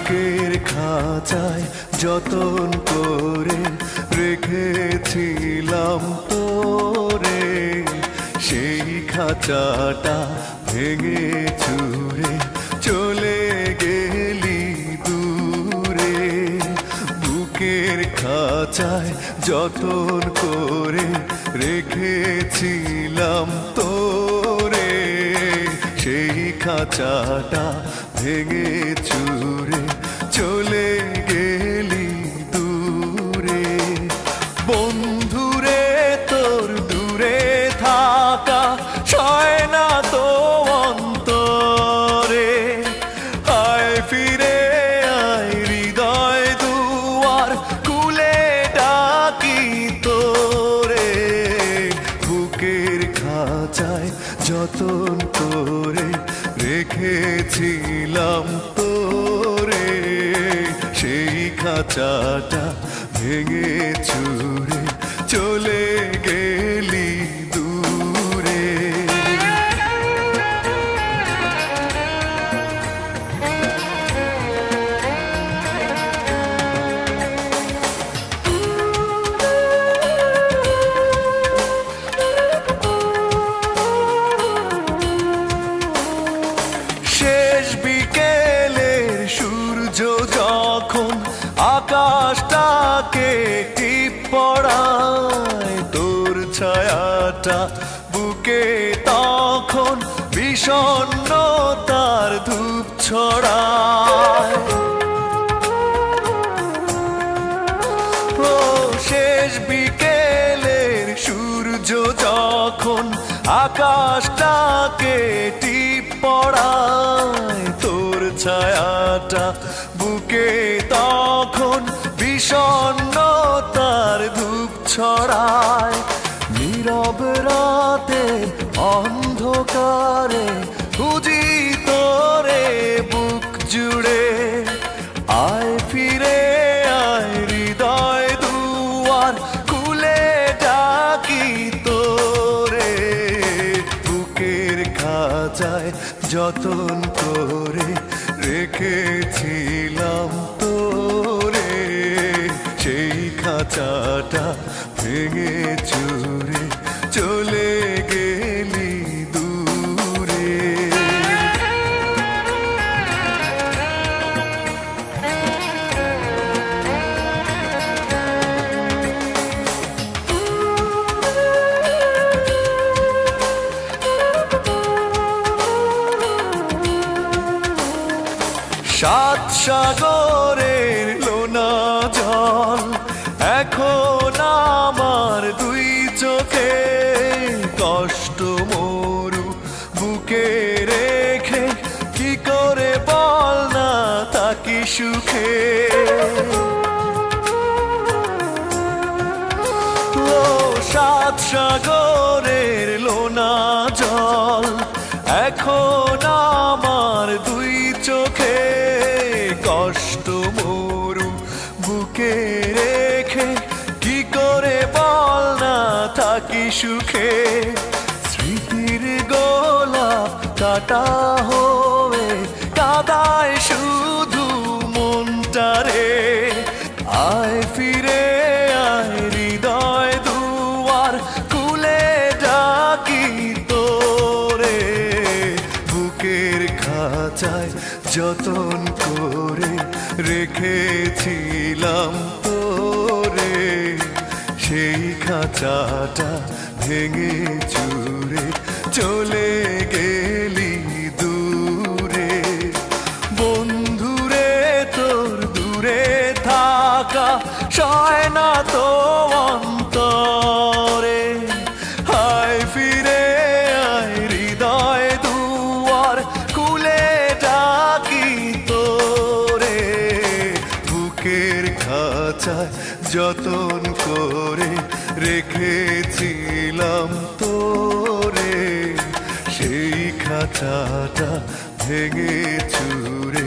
বুকের খাঁচায় যতন করে রেখেছিলাম তোরে, সেই খাঁচাটা ভেঙে চুরে চলে গেলি দূরে। বুকের খাঁচায় যতন করে রেখেছিলাম তোরে, সেই খাঁচাটা ভেঙে চুরে চলে গেলি দূরে। বন্ধুরে তোর দূরে থাকা সয় না তো অন্তরে, আয় ফিরে আয় হৃদয় দুয়ার খুলে ডাকি তোরে। বুকের খাঁচায় যতন করে রেখেছিলাম তোরে, সেই খাঁচাটা ভেঙে চুরে চলে গেলি দূরে। শেষ বিকেলের সূর্য যখন আকাশটাকে টিপ পড়ায়, তোর ছায়াটা বুকে তখন বিষণ্ণতার ধূপ ছড়ায়। ও শেষ বিকেলের সূর্য যখন আকাশটাকে টিপ পড়ায়, তোর ছায়াটা বুকে তখন বিষণ্ণতার ধূপ ছড়ায়। নীরব রাতে অন্ধকারে খুঁজি তোরে বুক জুড়ে, আয় ফিরে আয় হৃদয় দুয়ার খুলে ডাকি তোরে। বুকের খাঁচায় যতন করে রেখেছিলাম তোরে, সেই খাঁচাটা ভেঙে চুরে চলে গেলি দূরে। সাত সাগরের লোনা জল এখন আমার দুই চোখে, কষ্ট মরু বুকে রেখে কি করে বল না থাকি সুখে। ও সাত সাগরের লোনা জল এখন আমার দুই চোখে, কষ্ট মরু বুকে রেখে কি করে বল না থাকি সুখে। স্মৃতির গোলাপ কাটা হয়ে কাদায় শুধু মনটারে, আয় ফিরে আয় হৃদয় দুয়ার খুলে ডাকি তোরে। বুকের খাঁচায় যতন করে রেখেছিলাম তোরে, সেই খাঁচাটা ভেঙে চুরে চলে গেলি দূরে। বন্ধুরে তোর দূরে থাকা সয় না তো অন্তরে, আয় ফিরে আয় হৃদয় দুয়ার খুলে ডাকি তোরে। বুকের খাঁচায় যতন করে রেখেছিলাম তোরে, সেই খাঁচাটা ভেঙে চুরে